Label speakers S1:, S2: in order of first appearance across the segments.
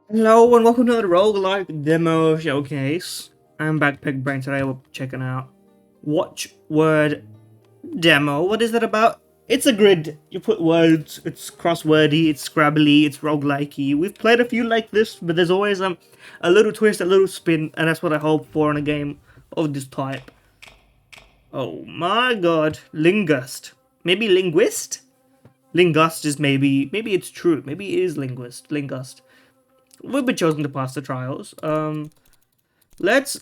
S1: Hello and welcome to the roguelike demo showcase. I'm Backpack Brain. Today we're checking out Watchword demo. What is that about? It's a grid. You put words, it's crosswordy, it's scrabbly, it's roguelikey. We've played a few like this, but there's always a little twist, a little spin, and that's what I hope for in a game of this type. Oh my god. Linguist. Maybe linguist? Linguist is maybe it's true. Maybe it is linguist. We've been chosen to pass the trials. Let's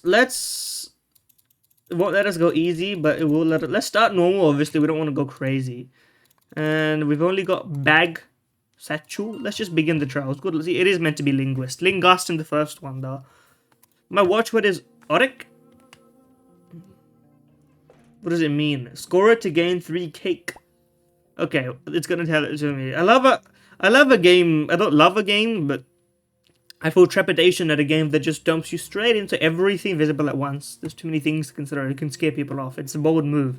S1: it won't let us go easy, but it will let's start normal. Obviously, we don't want to go crazy, and we've only got bag satchel. Let's just begin the trials. Good. Let's see. It is meant to be linguist in the first one though. My watchword is Oric. What does it mean? Score it to gain 3 cake. Okay, it's gonna tell it to me. I love a game. I don't love a game, but I feel trepidation at a game that just dumps you straight into everything visible at once. There's too many things to consider. It can scare people off. It's a bold move.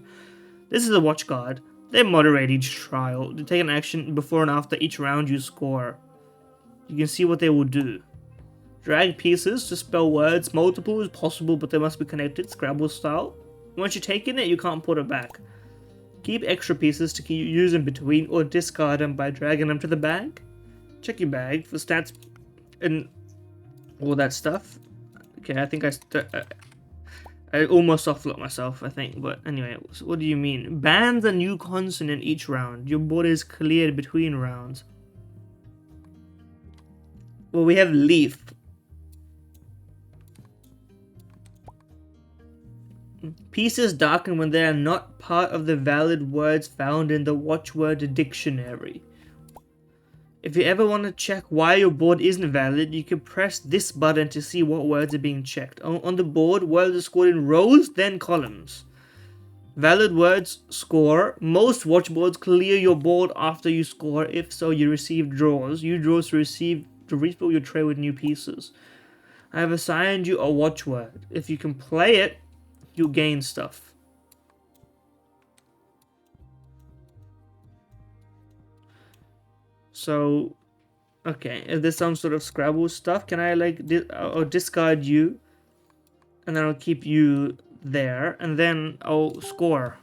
S1: This is a watch guard. They moderate each trial. They take an action before and after each round you score. You can see what they will do. Drag pieces to spell words. Multiple is possible, but they must be connected, Scrabble style. Once you've taken it, you can't put it back. Keep extra pieces to use in between, or discard them by dragging them to the bag. Check your bag for stats and all that stuff. Okay, I think I almost offload myself, I think. But anyway, so what do you mean? Bans a new consonant each round. Your board is cleared between rounds. Well, we have leaf. Pieces darken when they are not part of the valid words found in the Watchword dictionary. If you ever want to check why your board isn't valid, you can press this button to see what words are being checked. On the board, words are scored in rows, then columns. Valid words score. Most watchboards clear your board after you score. If so, you receive draws. You draws to refill your tray with new pieces. I have assigned you a watchword. If you can play it, you gain stuff. So, okay, is this some sort of Scrabble stuff? Can I like I'll discard you, and then I'll keep you there, and then I'll score.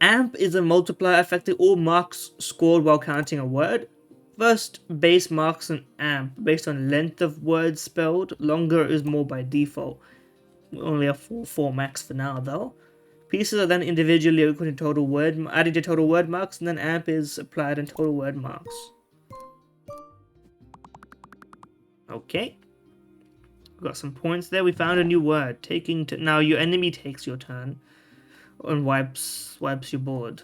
S1: Amp is a multiplier affecting all marks scored while counting a word. First base marks an amp based on length of words spelled. Longer is more by default. We only have 4 max for now though. Pieces are then individually equal to total word, added to total word marks, and then amp is applied in total word marks. Okay. Got some points there. We found a new word. Now your enemy takes your turn and wipes your board.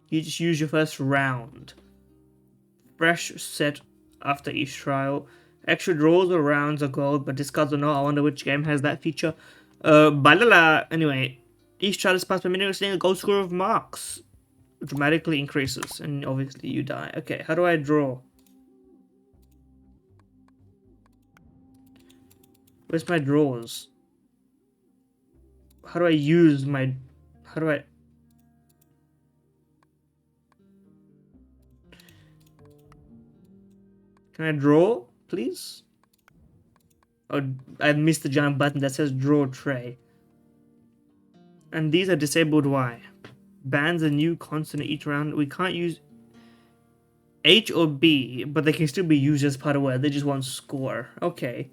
S1: You just use your first round. Fresh set after each trial. Extra draws or rounds are gold, but discards or not. I wonder which game has that feature. Balala. Anyway. Each trial is passed by minimizing a gold score of marks. Dramatically increases, and obviously you die. Okay, how do I draw? Where's my draws? How do I use my... How do I... Can I draw, please? Oh, I missed the giant button that says draw tray. And these are disabled. Why? Bans a new consonant each round. We can't use H or B, but they can still be used as part of word. They just want score. Okay.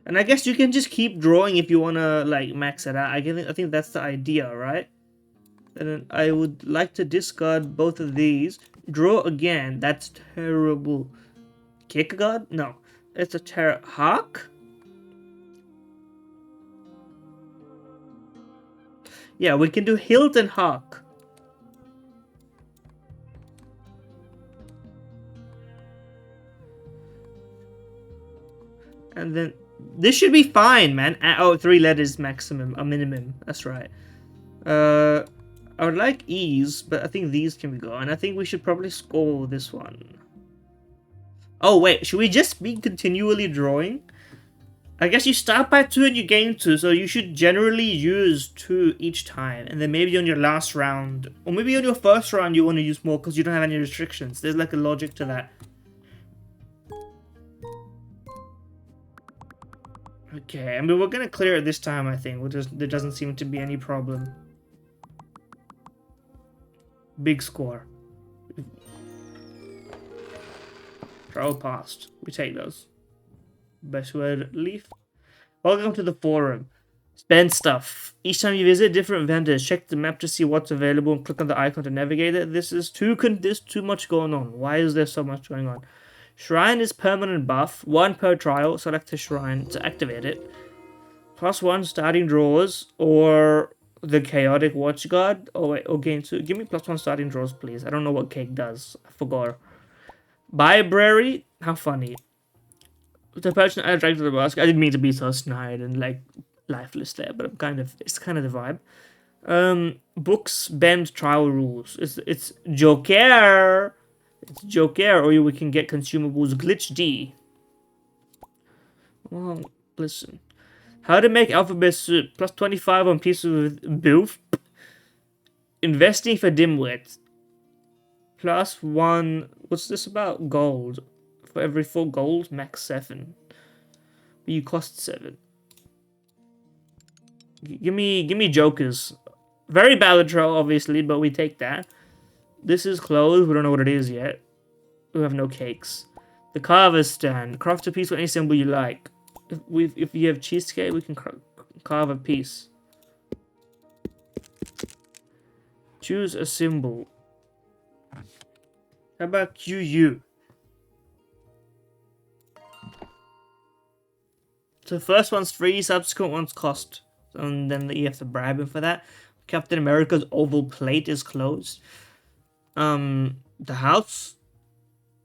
S1: And I guess you can just keep drawing if you want to like max it out. I think that's the idea, right? And I would like to discard both of these. Draw again. That's terrible. Kick guard? No. It's a Hark? Yeah, we can do hilt and hark. And then this should be fine, man. Oh, 3 letters maximum, a minimum. That's right. I would like ease, but I think these can be gone. I think we should probably score this one. Oh wait, should we just be continually drawing? I guess you start by 2 and you gain 2, so you should generally use 2 each time. And then maybe on your last round, or maybe on your first round you want to use more because you don't have any restrictions. There's like a logic to that. Okay, I mean, we're gonna clear it this time, I think. There doesn't seem to be any problem. Big score. Travel past. We take those. Best word, leaf. Welcome to the forum. Spend stuff. Each time you visit different vendors, check the map to see what's available and click on the icon to navigate it. There's too much going on. Why is there so much going on? Shrine is permanent buff. 1 per trial. Select a shrine to activate it. +1 starting draws or the chaotic watchguard. Oh wait, or gain 2. Give me +1 starting draws, please. I don't know what cake does. I forgot. Library. How funny. The person I dragged to the basket. I didn't mean to be so snide and like lifeless there, but it's kind of the vibe. Books, bend, trial rules. It's Joker. It's Joker, or we can get consumables. Glitch D. Well, listen. How to make alphabet soup. +25 on pieces with boof. Investing for dimwit. +1. What's this about? Gold. For every 4 gold, max 7. But you cost 7. Give me jokers. Very Balatro, obviously, but we take that. This is closed. We don't know what it is yet. We have no cakes. The carver's stand. Craft a piece with any symbol you like. If you have cheesecake, we can carve a piece. Choose a symbol. How about QU? So the first one's free, subsequent ones cost. And then you have to bribe him for that. Captain America's oval plate is closed. The house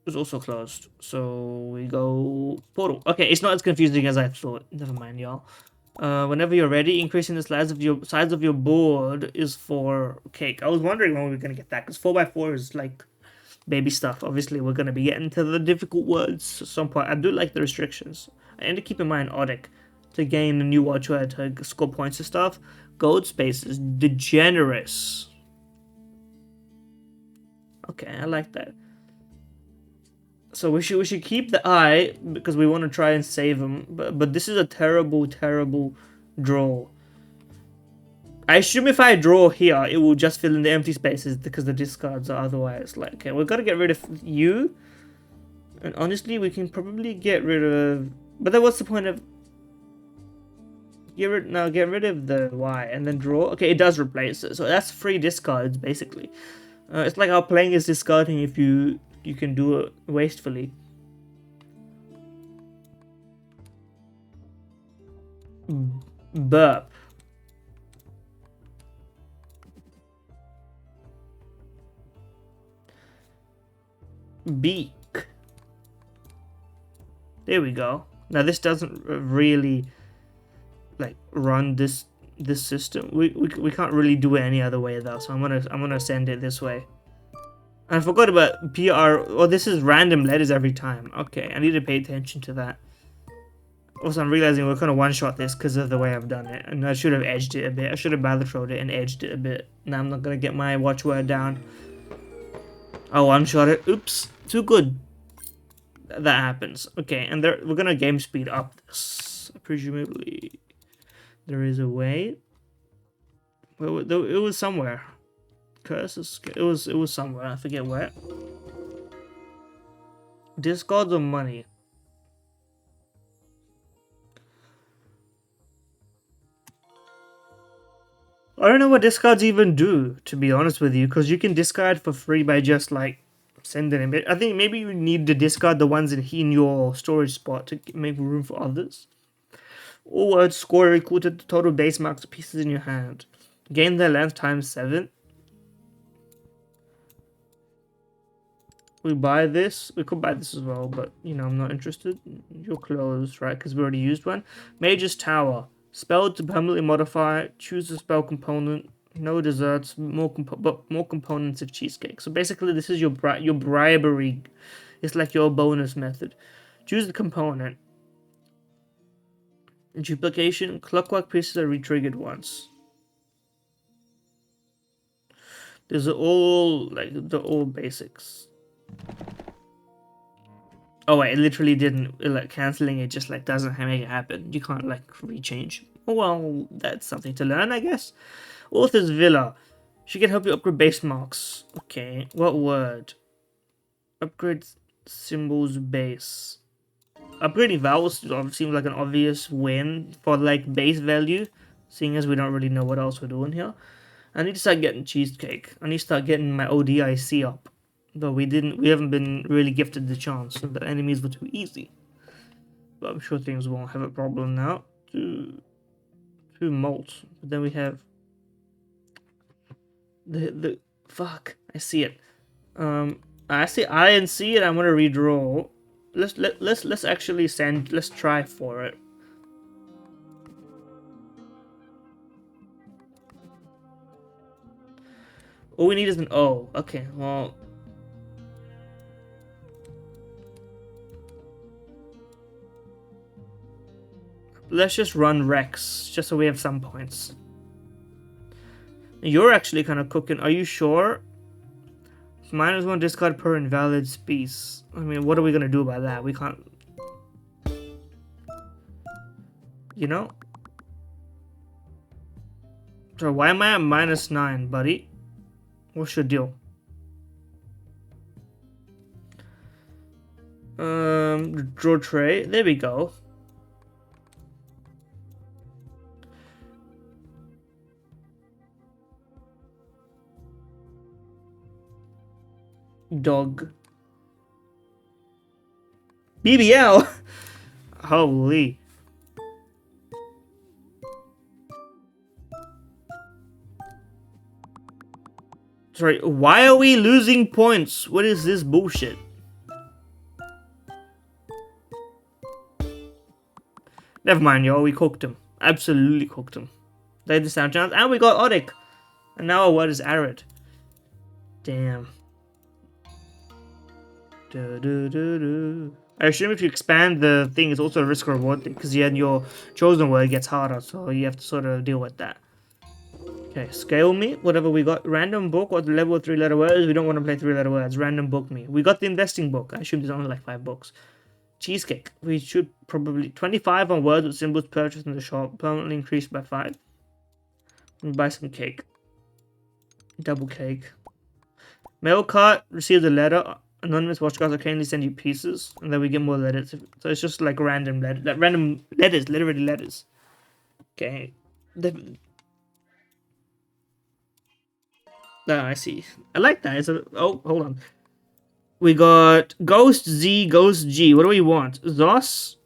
S1: is also closed. So we go portal. Okay, it's not as confusing as I thought. Never mind, y'all. Whenever you're ready, increasing the size of your board is for cake. I was wondering when we were gonna get that, because 4x4 is like baby stuff. Obviously, we're gonna be getting to the difficult words at some point. I do like the restrictions. I need to keep in mind Odic to gain a new watchword to score points and stuff. Gold space is degenerous. Okay, I like that. So we should keep the eye because we want to try and save him. But this is a terrible draw. I assume if I draw here, it will just fill in the empty spaces because the discards are otherwise. Like, okay, we've got to get rid of you. And honestly, we can probably get rid of. But then what's the point of? Get rid of the Y and then draw. Okay, it does replace it, so that's 3 discards basically. It's like how playing is discarding if you can do it wastefully. Burp. Beak. There we go. Now this doesn't really like run this system. We can't really do it any other way though, so I'm gonna send it this way. I forgot about PR. Oh, this is random letters every time. Okay, I need to pay attention to that. Also, I'm realizing we're gonna one-shot this because of the way I've done it, and I should have edged it a bit. I should have Balatroned it and edged it a bit. Now I'm not gonna get my watchword down. I'll one-shot it. Oops, too good. That happens. Okay, and we're gonna game speed up this. Presumably, there is a way. Well, it was somewhere. Curses. It was somewhere. I forget where. Discards of money. I don't know what discards even do, to be honest with you, because you can discard for free by just like sending it. I think maybe you need to discard the ones in your storage spot to make room for others. All words score equal to the total base marks of pieces in your hand. Gain their length times 7. We buy this. We could buy this as well, but you know I'm not interested. You're closed, right? Because we already used one. Mage's Tower. Spell to permanently modify. Choose a spell component. No desserts. But more components of cheesecake. So basically, this is your bribery. It's like your bonus method. Choose the component. Duplication. Clockwork pieces are retriggered once. These are all like the old basics. Oh wait, it literally didn't like canceling it. Just like doesn't make it happen. You can't like rechange. Oh well, that's something to learn, I guess. Author's Villa. She can help you upgrade base marks. Okay, what word? Upgrade symbols base. Upgrading vowels seems like an obvious win for like base value, seeing as we don't really know what else we're doing here. I need to start getting cheesecake. I need to start getting my ODIC up. But we haven't been really gifted the chance, and the enemies were too easy. But I'm sure things won't have a problem now. Two malt. But then we have the fuck. I see it. I see I and C, and I'm gonna redraw. Let's actually send. Let's try for it. All we need is an O. Okay, well. Let's just run Rex, just so we have some points. You're actually kind of cooking. Are you sure? -1 discard per invalid piece. I mean, what are we gonna do about that? We can't. You know? So why am I at -9, buddy? What's your deal? Draw tray. There we go. Dog. BBL. Holy. Sorry, why are we losing points? What is this bullshit? Never mind, yo. We cooked him. Absolutely cooked him. They had the sound chance, and we got Odic. And now our word is arid. Damn. I assume if you expand the thing, it's also a risk reward thing, because then your chosen word gets harder, so you have to sort of deal with that. Okay, scale me, whatever we got. Random book, what level 3-letter words? We don't want to play 3-letter words. Random book me. We got the investing book. I assume there's only like 5 books. Cheesecake. We should probably 25 on words with symbols purchased in the shop. Permanently increased by 5. We buy some cake. Double cake. Mail cart. Receive the letter. Anonymous watch cards occasionally send you pieces, and then we get more letters. So it's just like random letters, literally letters. Okay. I see. I like that. Oh, hold on. We got Ghost Z, Ghost G. What do we want? Zos?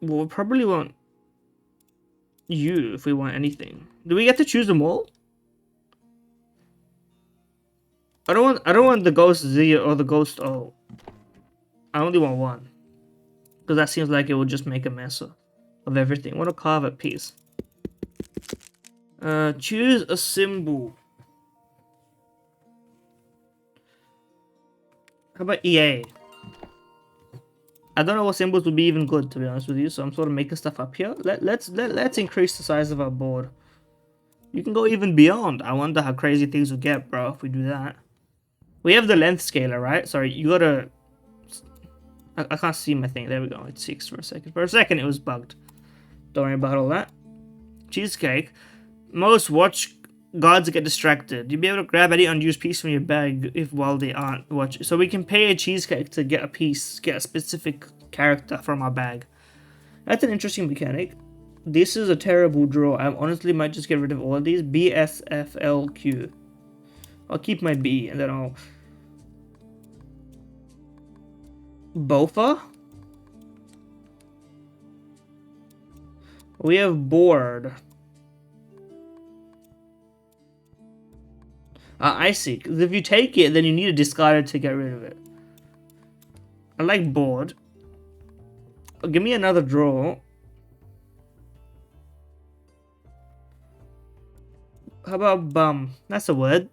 S1: We'll probably want you if we want anything. Do we get to choose them all? I don't want the Ghost Z or the Ghost O. I only want one. Because that seems like it would just make a mess of everything. I want to carve a piece. Choose a symbol. How about EA? I don't know what symbols would be even good, to be honest with you, so I'm sort of making stuff up here. Let's increase the size of our board. You can go even beyond. I wonder how crazy things will get, bro, if we do that. We have the length scaler, right? Sorry, you gotta... I can't see my thing. There we go. It's 6 for a second. For a second, it was bugged. Don't worry about all that. Cheesecake. Most watch guards get distracted. You'll be able to grab any unused piece from your bag if while they aren't watching. So we can pay a cheesecake to get a piece, get a specific character from our bag. That's an interesting mechanic. This is a terrible draw. I honestly might just get rid of all of these. B, S, F, L, Q. I'll keep my B, and then I'll... Bofa? We have board. I see. Because if you take it, then you need to discard it to get rid of it. I like board. Give me another draw. How about bum? That's a word.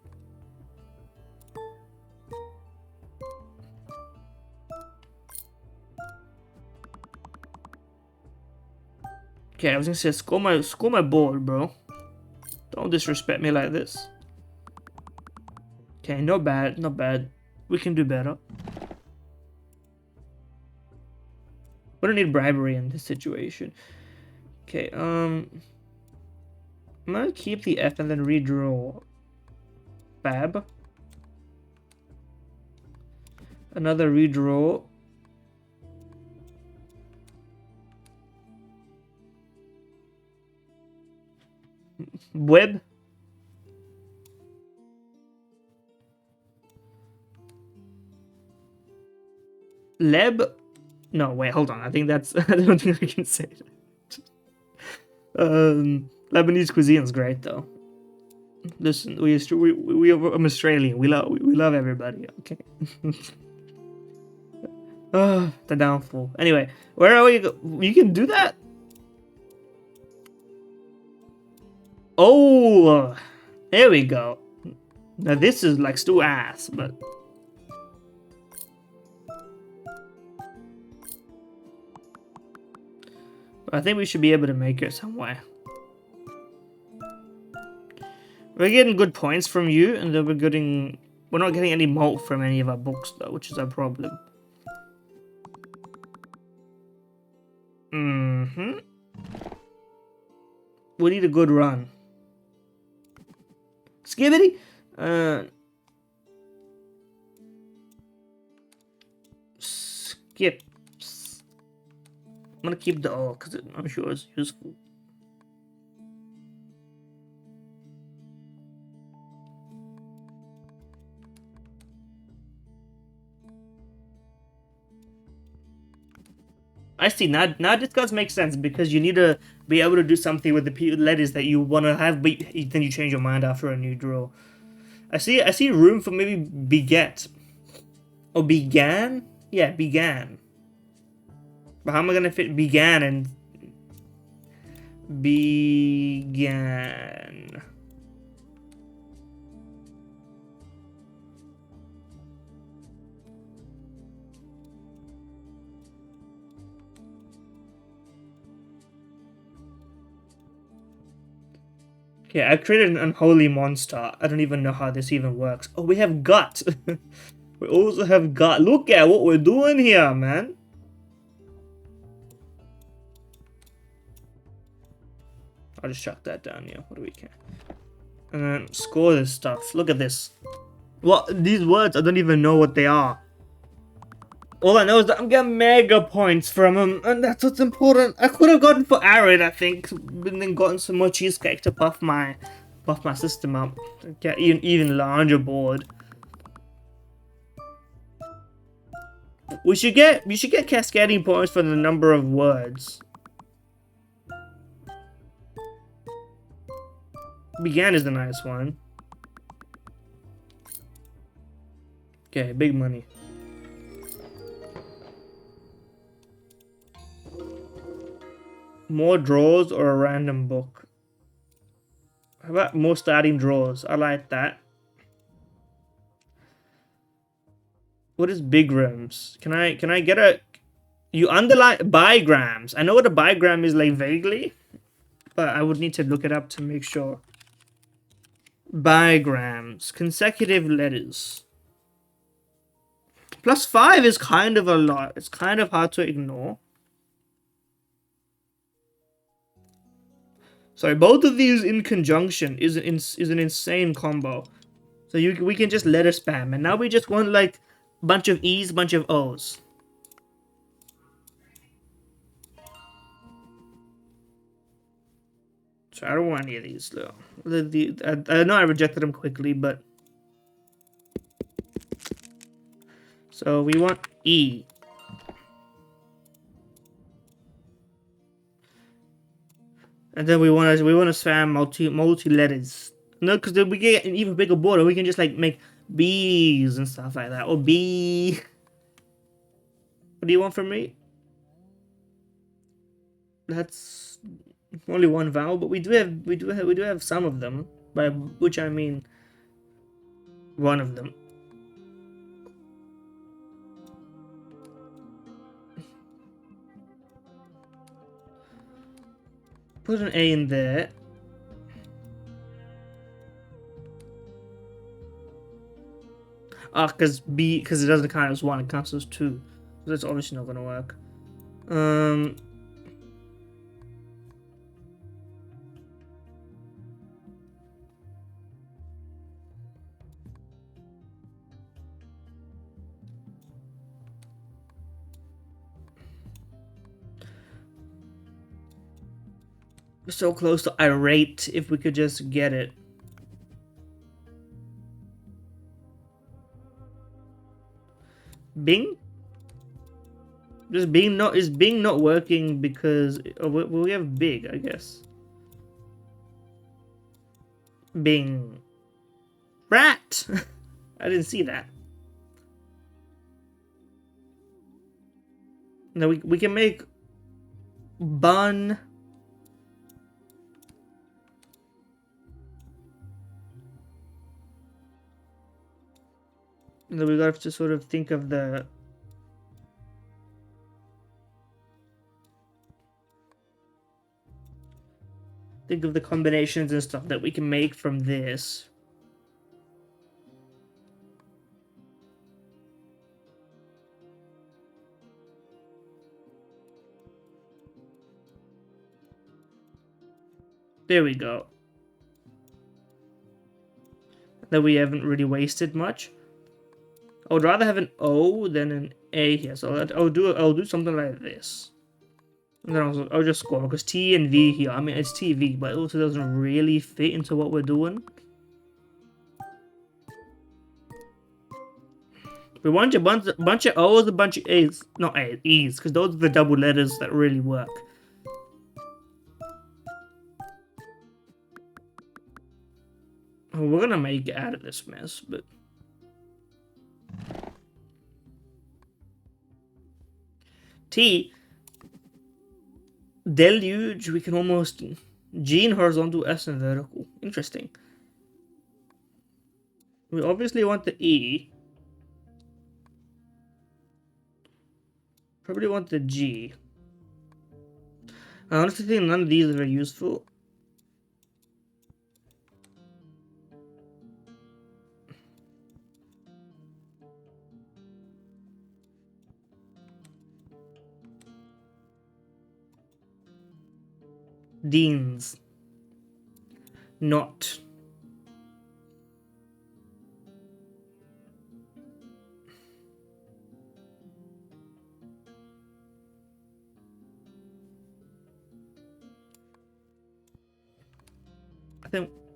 S1: Okay, I was gonna say score my board, bro. Don't disrespect me like this. Okay, not bad, not bad. We can do better. We don't need bribery in this situation. Okay, I'm gonna keep the F and then redraw. Fab. Another redraw. Web. Leb. No, wait, hold on. I think that's. I don't think I can say that. Lebanese cuisine's great though. Listen, I'm Australian. We love everybody. Okay. The downfall. Anyway, where are we? You can do that. Oh, there we go. Now this is like still ass, but I think we should be able to make it somewhere. We're getting good points from you, and then we're not getting any malt from any of our books though, which is our problem. We need a good run. Skibbity. Skips. I'm gonna keep the O because I'm sure it's useful. I see. Now this does make sense because you need to be able to do something with the letters that you want to have, but then you change your mind after a new draw. I see room for maybe beget or began. Yeah, began. But how am I gonna fit began and began? Okay, I created an unholy monster. I don't even know how this even works. Oh, we have gut. We also have gut. Look at what we're doing here, man. I'll just chuck that down here. What do we care? And then score this stuff. Look at this. What? These words, I don't even know what they are. All I know is that I'm getting mega points from them, and that's what's important. I could have gotten for arid, I think, and then gotten some more cheesecake to buff my system up. Get even larger board. We should get cascading points for the number of words. Began is the nice one. Okay, big money. More draws or a random book? How about more starting draws? I like that. What is bigrams? Can I get a... You underline bigrams. I know what a bigram is like vaguely, but I would need to look it up to make sure. Bigrams. Consecutive letters. +5 is kind of a lot. It's kind of hard to ignore. Sorry, both of these in conjunction is an insane combo. So we can just letter spam, and now we just want like a bunch of E's, bunch of O's. So I don't want any of these though. I know I rejected them quickly, but so we want E. And then we want to spam multi letters. No, because then we get an even bigger border. We can just like make B's and stuff like that. Or B. What do you want from me? That's only one vowel, but we do have some of them. By which I mean one of them. Put an A in there. Ah, because it doesn't count as 1, it counts as 2. So that's obviously not going to work. So close to irate if we could just get it. Bing? Just Bing not is Bing not working because we have big, I guess. Bing. Rat. I didn't see that. No, we can make bun. And then we have to sort of think of the combinations and stuff that we can make from this. There we go. That we haven't really wasted much. I would rather have an O than an A here, so I'll do something like this. And then I'll just score, because T and V here, I mean it's TV, but it also doesn't really fit into what we're doing. We want a bunch of O's, a bunch of A's, not A's, E's, because those are the double letters that really work. We're gonna make it out of this mess, but T deluge, we can almost G in horizontal, S in vertical. Interesting. We obviously want the E. Probably want the G. I honestly think none of these are very useful. Deans. Not.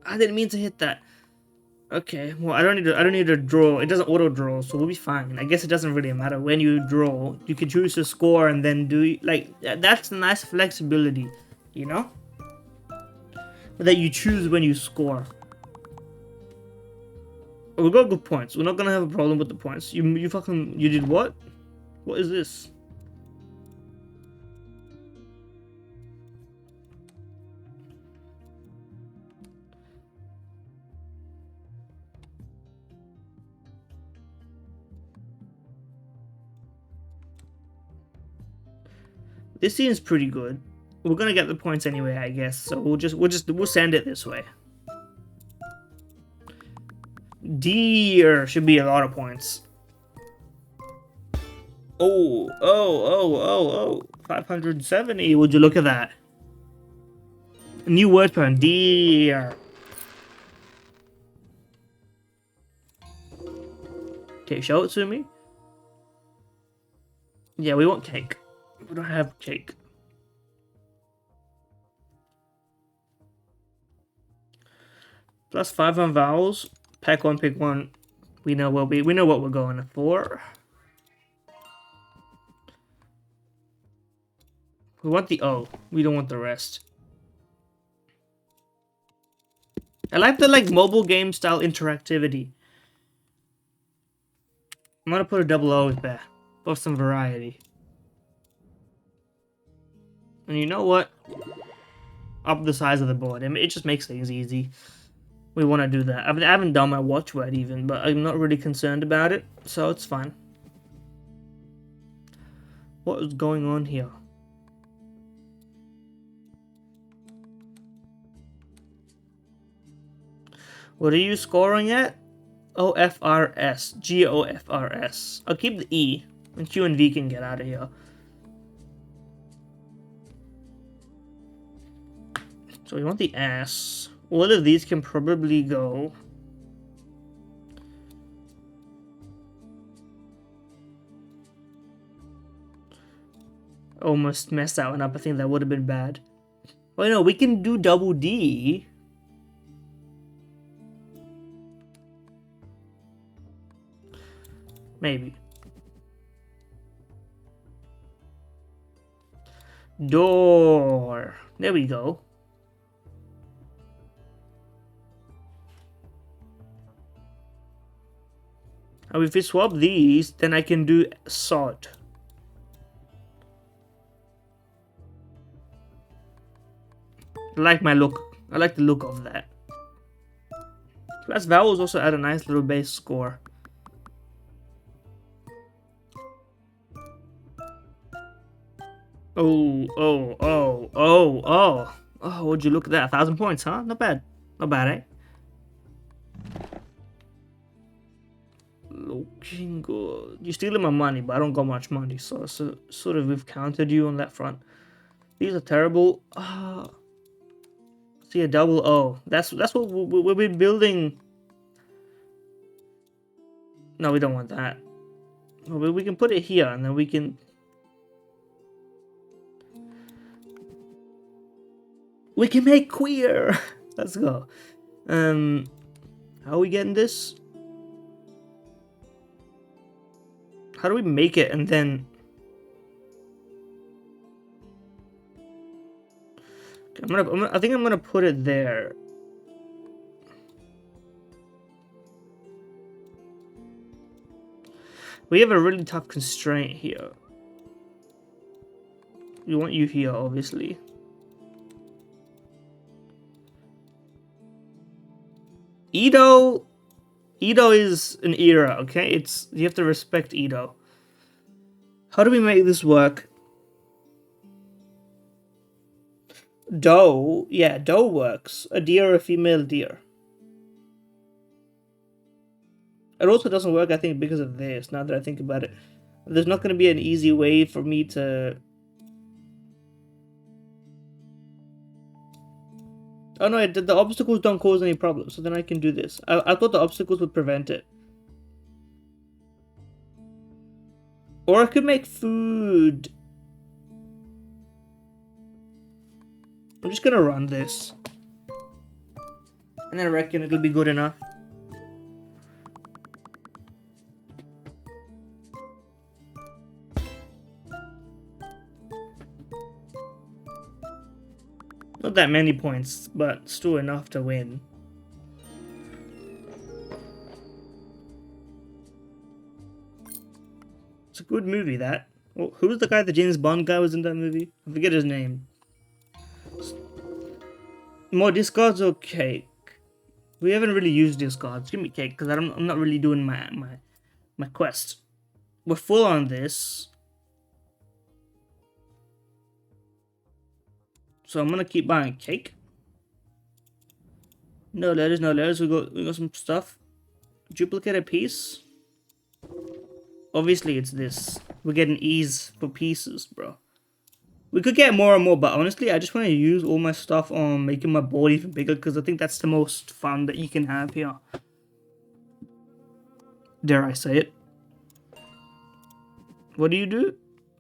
S1: I didn't mean to hit that. Okay, well I don't need to draw. It doesn't auto draw, so we'll be fine. I guess it doesn't really matter when you draw. You can choose to score and then do like that's the nice flexibility, you know? That you choose when you score. We got good points. We're not gonna have a problem with the points. You did what? What is this? This seems pretty good. We're gonna get the points anyway, I guess. So we'll send it this way. Deer should be a lot of points. Oh. 570. Would you look at that? A new word pattern. Deer. Okay, show it to me. Yeah, we want cake. We don't have cake. +5 on vowels. Pack one, pick one. We know what we're going for. We want the O. We don't want the rest. I like the mobile game style interactivity. I'm gonna put a double O there for some variety. And you know what? Up the size of the board. I mean, it just makes things easy. We want to do that. I haven't done my watchword even, but I'm not really concerned about it, so it's fine. What is going on here? What are you scoring at? OFRS. GOFRS. I'll keep the E. And Q and V can get out of here. So we want the S. All of these can probably go. Almost messed that one up. I think that would have been bad. Oh no, we can do double D. Maybe. Door. There we go. Now if we swap these, then I can do sod. I like my look. I like the look of that. Plus vowels also add a nice little base score. Oh, would you look at that? 1,000 points, huh? Not bad. Not bad, eh? Looking good. You're stealing my money, but I don't got much money, so sort of we've countered you on that front. These are terrible. See a double O. That's what we've been building. No, we don't want that. Well, we can put it here, and then we can. We can make queer. Let's go. How are we getting this? How do we make it and then? I think I'm gonna put it there. We have a really tough constraint here. We want you here, obviously. Edo is an era, okay? You have to respect Edo. How do we make this work? Doe, yeah, doe works. A deer or a female deer. It also doesn't work, I think, because of this, now that I think about it. There's not going to be an easy way for me to... Oh no, the obstacles don't cause any problems, so then I can do this. I thought the obstacles would prevent it. Or I could make food. I'm just gonna run this. And then I reckon it'll be good enough. Not that many points, but still enough to win. It's a good movie, that. Well, who was the guy, the James Bond guy was in that movie? I forget his name. More discards or cake? We haven't really used discards. Give me cake, because I'm not really doing my quest. We're full on this. So I'm gonna keep buying cake. No letters, no letters. We got some stuff. Duplicate a piece. Obviously it's this. We're getting E's for pieces, bro. We could get more and more, but honestly, I just want to use all my stuff on making my board even bigger, because I think that's the most fun that you can have here. Dare I say it? What do you do?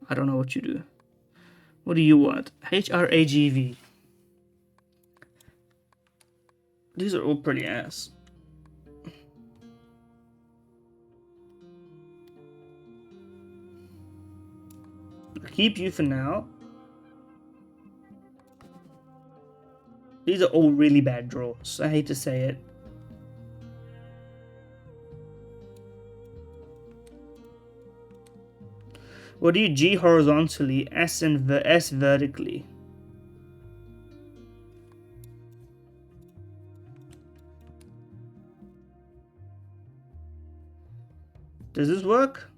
S1: I don't know what you do. What do you want? HRAGV. These are all pretty ass. I'll keep you for now. These are all really bad draws. I hate to say it. What do you G horizontally, S and S vertically? Does this work?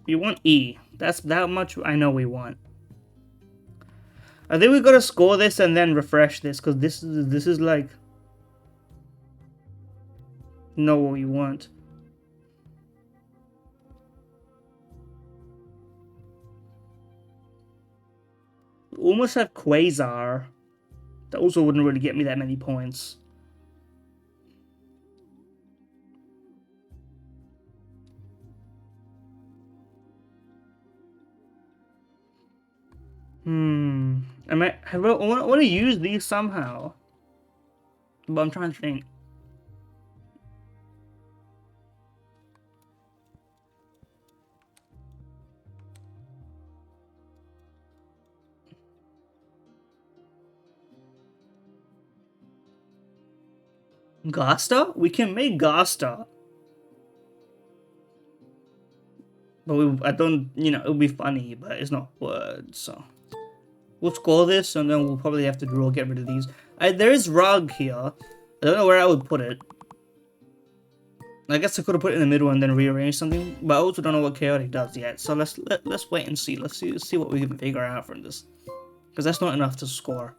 S1: You want E. That's that much I know we want. I think we gotta score this and then refresh this, because this is like know what we want. We almost have Quasar. That also wouldn't really get me that many points. I want to use these somehow, but I'm trying to think. Gasta? We can make Gasta. But I don't, it would be funny, but it's not words, so. We'll score this, and then we'll probably have to draw, get rid of these. There is rug here. I don't know where I would put it. I guess I could have put it in the middle and then rearrange something, but I also don't know what chaotic does yet. So let's wait and see. Let's see what we can figure out from this, because that's not enough to score.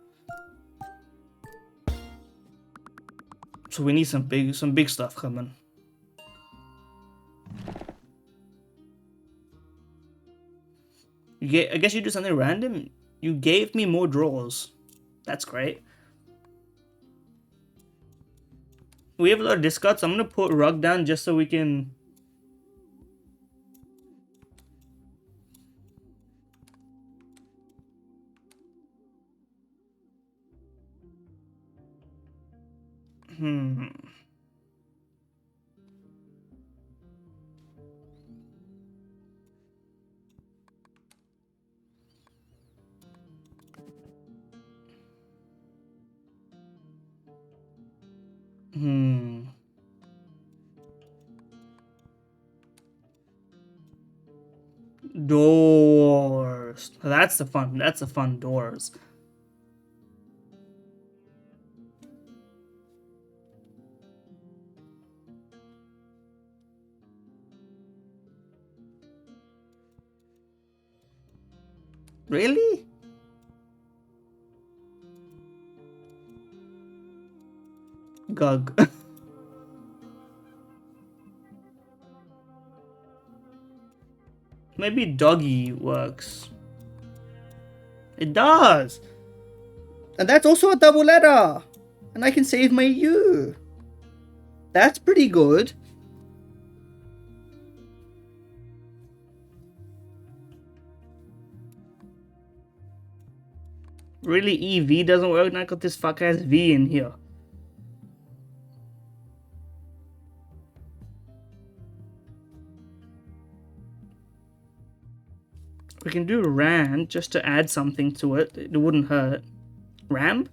S1: So we need some big stuff coming. I guess you do something random. You gave me more draws. That's great. We have a lot of discards. I'm gonna put rug down just so we can. Doors. That's the fun doors. Really? Gug. Maybe doggy works. It does! And that's also a double letter! And I can save my U. That's pretty good. Really, EV doesn't work? And I got this fuck ass V in here. We can do Rand just to add something to it. It wouldn't hurt. Ramp?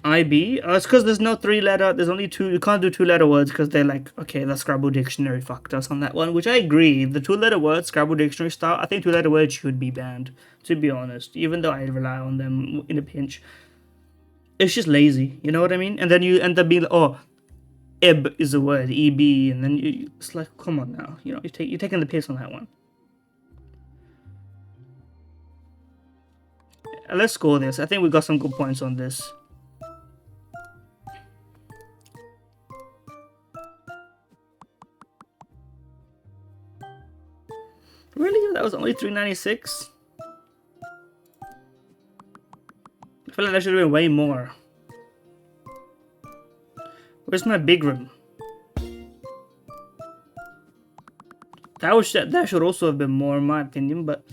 S1: IB? Oh, it's because there's no 3-letter. There's only 2. You can't do 2-letter words because they're like, okay, the Scrabble dictionary fucked us on that one, which I agree. The 2-letter words, Scrabble dictionary style, I think 2-letter words should be banned, to be honest, even though I rely on them in a pinch. It's just lazy, you know what I mean? And then you end up being like, oh, eb is a word, EB, and then it's like, come on now, you're taking the piss on that one. Let's score this. I think we got some good points on this. Really? That was only 396? I feel like that should have been way more. Where's my big room? That should also have been more in my opinion, but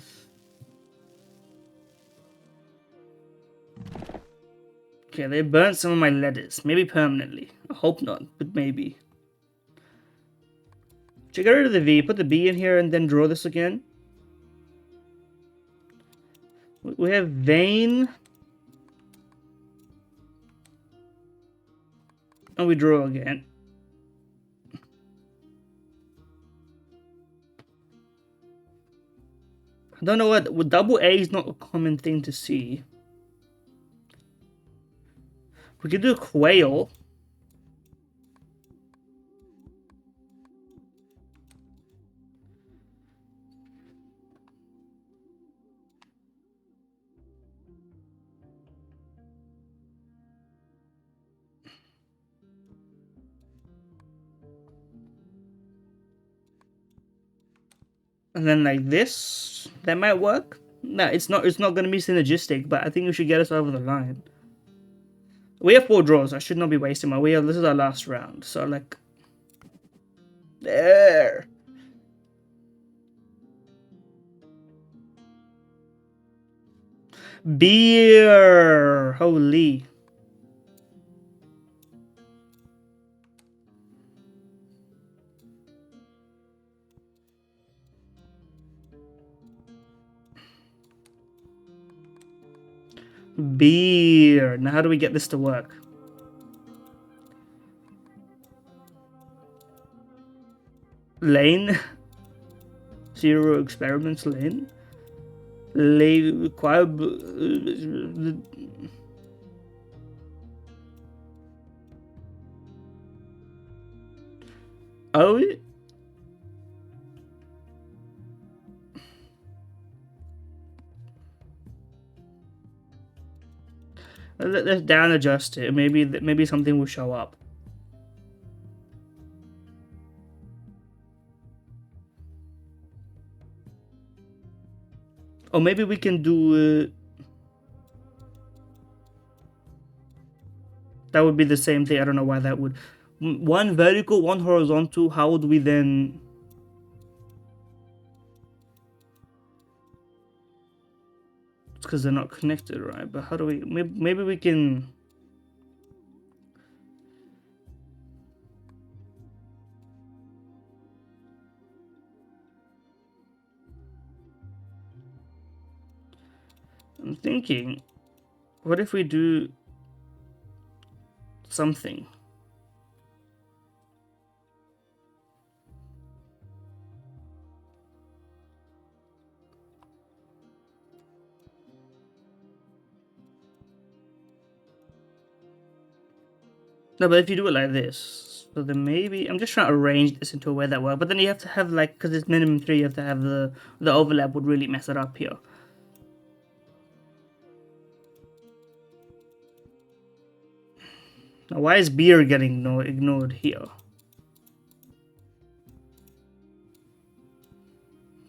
S1: okay, they burnt some of my letters. Maybe permanently. I hope not, but maybe. Should I get rid of the V, put the B in here, and then draw this again? We have vein. And we draw again. I don't know what double A is not a common thing to see. We could do quail. And then like this, that might work. No, it's not going to be synergistic, but I think we should get us over the line. We have 4 draws. I should not be wasting my wheel. This is our last round. So like, there. Beer. Holy. Beer. Now how do we get this to work? Lane. 0 experiments lane. Lane require. Oh. Let's down adjust it. Maybe something will show up. Or maybe we can do. That would be the same thing. I don't know why that would. One vertical, one horizontal. How would we then? It's because they're not connected, right? But how do we? Maybe we can. I'm thinking, what if we do something? No, but if you do it like this, so then maybe I'm just trying to arrange this into a way that works. But then you have to have like, because it's minimum 3, you have to have the overlap would really mess it up here. Now, why is beer getting ignored here?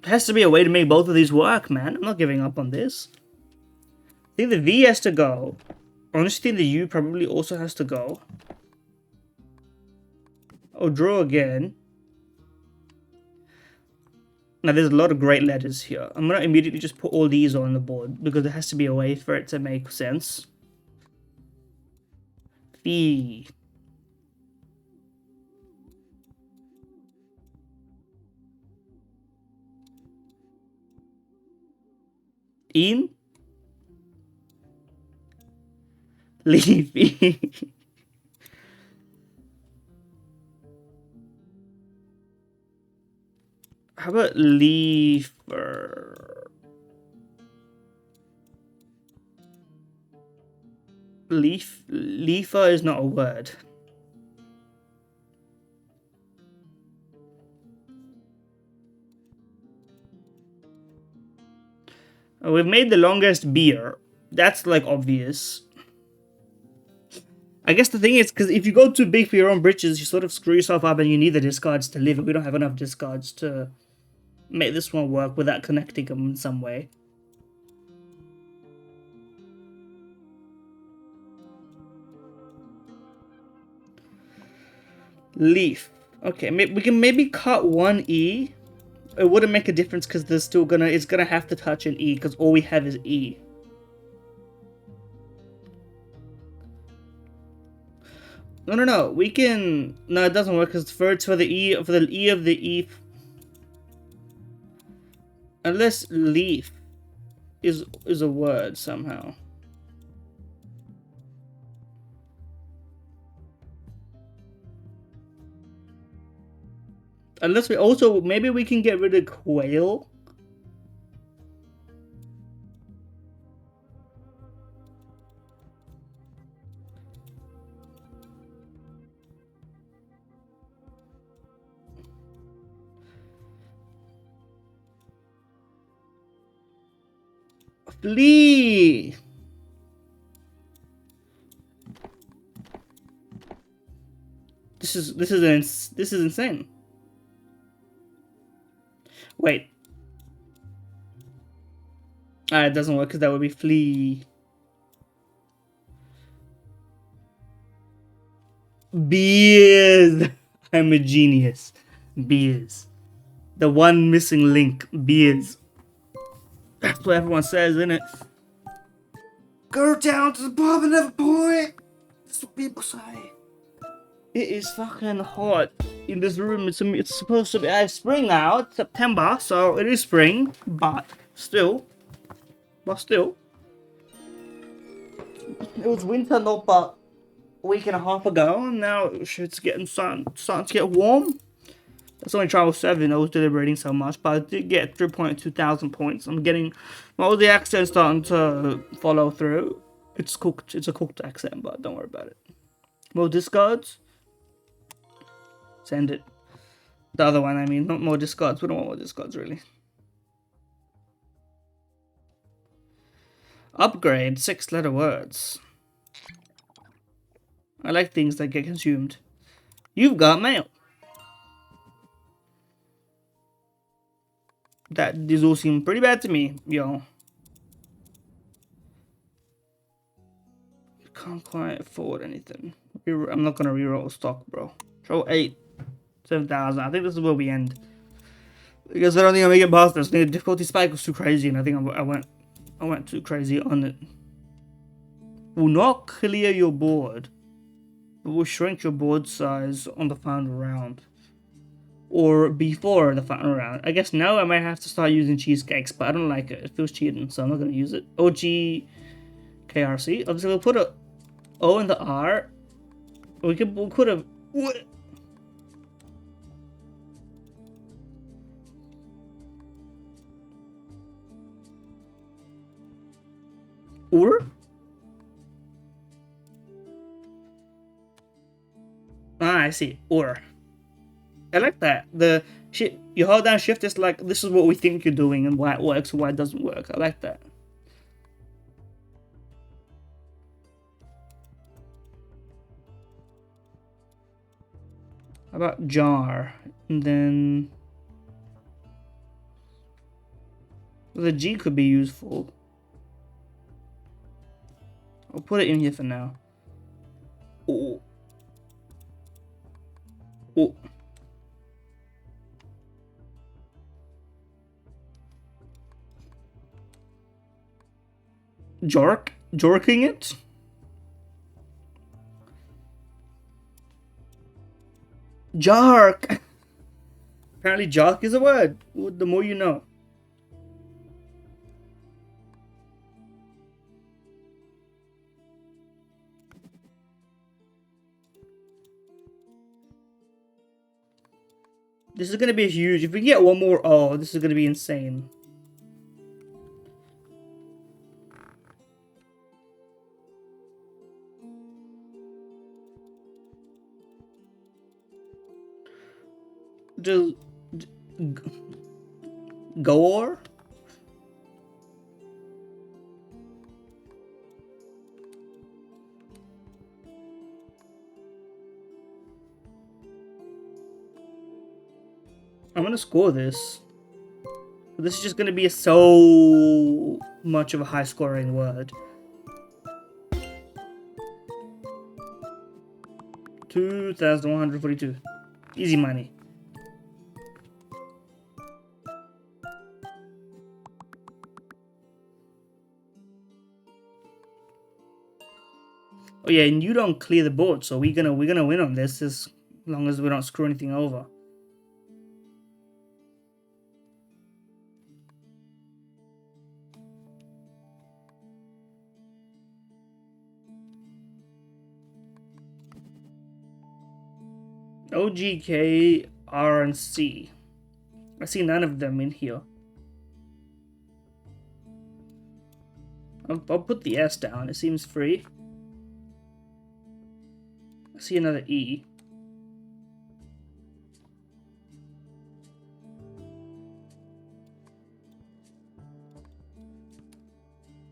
S1: There has to be a way to make both of these work, man. I'm not giving up on this. I think the V has to go. Honestly, the U probably also has to go. Oh, draw again. Now, there's a lot of great letters here. I'm going to immediately just put all these on the board because there has to be a way for it to make sense. V. In. Leafy. How about leafer? Leafer is not a word. Oh, we've made the longest beer. That's like obvious. I guess the thing is, because if you go too big for your own britches, you sort of screw yourself up and you need the discards to live. And we don't have enough discards to make this one work without connecting them in some way. Leaf. Okay, we can maybe cut one E. It wouldn't make a difference because there's still it's gonna have to touch an E because all we have is E. No. We can. No, it doesn't work because for the E of the E. Unless leaf is a word somehow. Unless we also maybe we can get rid of quail. Flee. This is insane. Wait. It doesn't work because that would be flee. Beers. I'm a genius. Beers. The one missing link. Beers. That's what everyone says, isn't it? Go down to the pub and have a point. That's what people say. It is fucking hot in this room. It's supposed to be spring now. It's September, so it is spring. But still, it was winter not but a week and a half ago, and now it's starting to get warm. That's only trial 7. I was deliberating so much, but I did get 3.2 thousand points. I'm getting all the accents starting to follow through. It's cooked. It's a cooked accent, but don't worry about it. More discards. Send it. The other one, I mean, not more discards. We don't want more discards, really. Upgrade 6-letter words. I like things that get consumed. You've got mail. That these all seem pretty bad to me, yo. Can't quite afford anything. I'm not gonna reroll stock, bro. Throw 8. 7,000. I think this is where we end. Because I don't think I make it past this. The difficulty spike was too crazy, and I think I went too crazy on it. Will not clear your board, but will shrink your board size on the final round. Or before the final round. I guess now I might have to start using cheesecakes, but I don't like it. It feels cheating, so I'm not gonna use it. OG KRC. Obviously, we'll put a O in the R. We'll put a. Ur? Ah, I see. Ur. I like that. The shit you hold down shift is like this is what we think you're doing and why it works and why it doesn't work. I like that. How about jar? And then the G could be useful. I'll put it in here for now. Oh. Oh. Jorking it? Jark! Apparently jark is a word. The more you know. This is gonna be huge. If we get one more O, this is gonna be insane. Just Gore? I'm gonna score this. This is just gonna be so much of a high scoring word. 2,142. Easy money. Oh yeah, and you don't clear the board, so we're gonna win on this as long as we don't screw anything over. O, G, K, R, and C. I see none of them in here. I'll put the S down. It seems free. I see another E.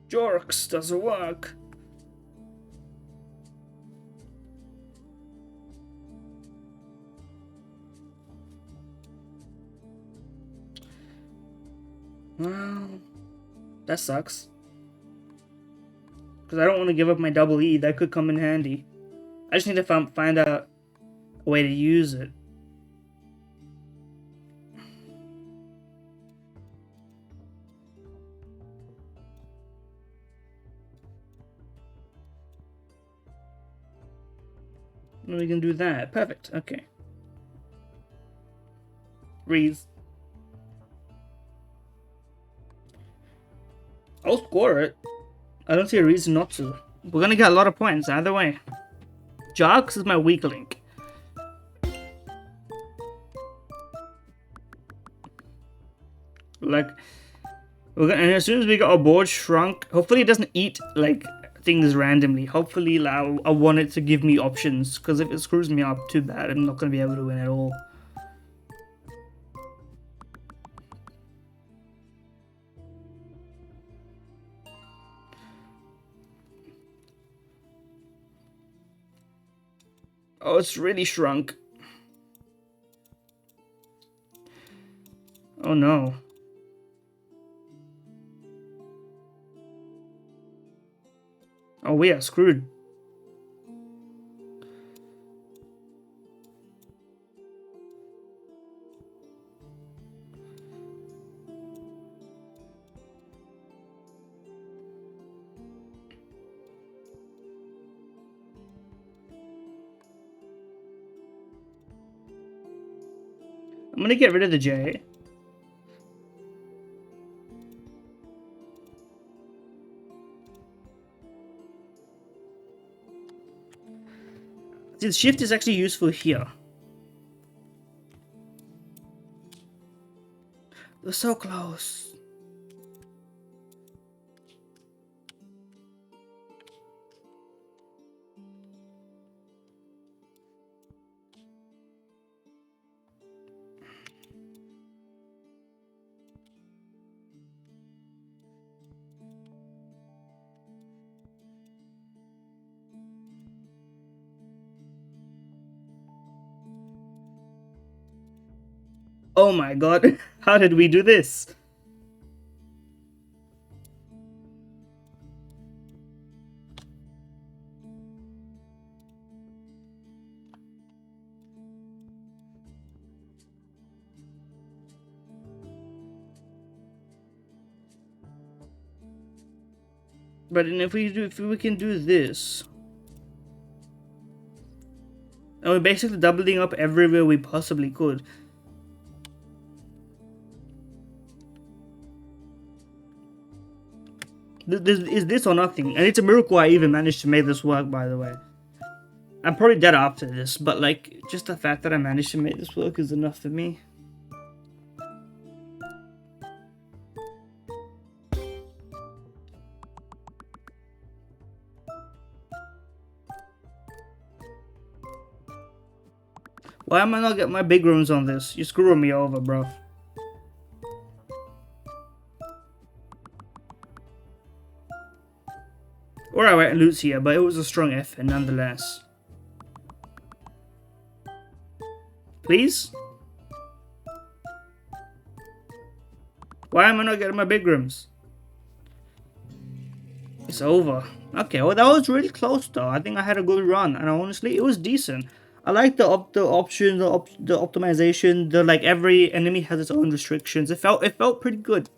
S1: Jorks doesn't work. Well, That sucks. Because I don't want to give up my double E. That could come in handy. I just need to find a way to use it. And we can do that. Perfect. Okay. Reese. I'll score it. I don't see a reason not to. We're gonna get a lot of points either way. Jogs is my weak link. Like, and as soon as we got our board shrunk, hopefully it doesn't eat like things randomly. Hopefully, like, I want it to give me options, because if it screws me up, too bad. I'm not gonna be able to win at all. Oh, it's really shrunk. Oh no. Oh, we are screwed. I'm gonna get rid of the J. See, the shift is actually useful here. We're so close. Oh my god, how did we do this? But if we can do this, and we're basically doubling up everywhere we possibly could. Is this or nothing? And it's a miracle I even managed to make this work, by the way. I'm probably dead after this, but like, just the fact that I managed to make this work is enough for me. Why am I not getting my big rooms on this? You're screwing me over, bro. Or I went loot here, but it was a strong effort nonetheless. Please? Why am I not getting my big rooms? It's over. Okay, well that was really close though. I think I had a good run, and honestly, it was decent. I like the option, the optimization. The like every enemy has its own restrictions. It felt pretty good.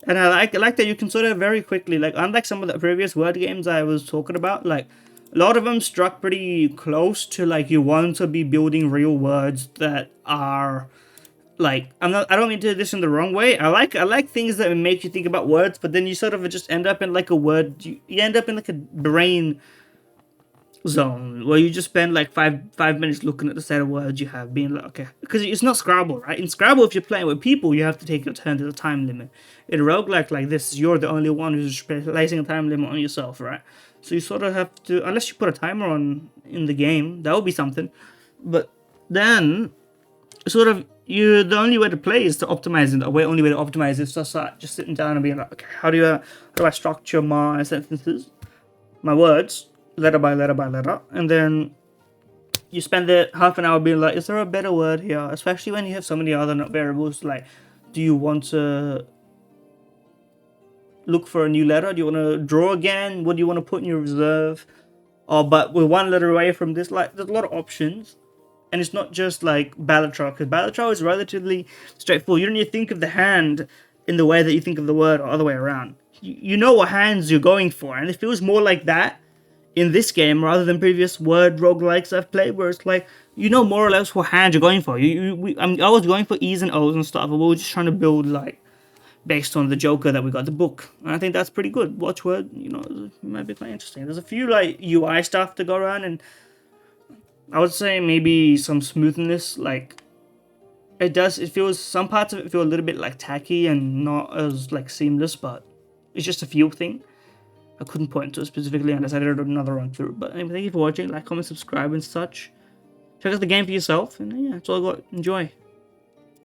S1: And I like that you can sort of very quickly, like, unlike some of the previous word games I was talking about, like, a lot of them struck pretty close to, like, you want to be building real words that are, like, I don't mean to do this in the wrong way. I like things that make you think about words, but then you sort of just end up in, like, a word, you end up in, like, a brain zone where you just spend like five minutes looking at the set of words you have, being like, okay, because it's not Scrabble, right? In Scrabble, if you're playing with people, you have to take your turn to the time limit. In a roguelike like this, you're the only one who's placing a time limit on yourself, right? So you sort of have to, unless you put a timer on in the game, that would be something. But then, sort of, the only way to play is to optimize it. The only way to optimize is just sitting down and being like, okay, how do I structure my sentences, my words, letter by letter by letter, and then you spend the half an hour being like, is there a better word here? Especially when you have so many other variables, like, do you want to look for a new letter? Do you want to draw again? What do you want to put in your reserve? Oh, but we're one letter away from this. Like, there's a lot of options. And it's not just like Balatro, because Balatro is relatively straightforward. You don't need to think of the hand in the way that you think of the word, or other way around. You know what hands you're going for, and it feels more like that in this game rather than previous word roguelikes I've played, where it's like, you know more or less what hand you're going for. I was going for E's and O's and stuff, but we were just trying to build like based on the Joker that we got the book. And I think that's pretty good. Watchword, you know, it might be quite interesting. There's a few like UI stuff to go around, and I would say maybe some smoothness, like it feels, some parts of it feel a little bit like tacky and not as like seamless, but it's just a feel thing. I couldn't point to it specifically unless I did another run through. But anyway, thank you for watching. Like, comment, subscribe, and such. Check out the game for yourself, and yeah, that's all I got. Enjoy.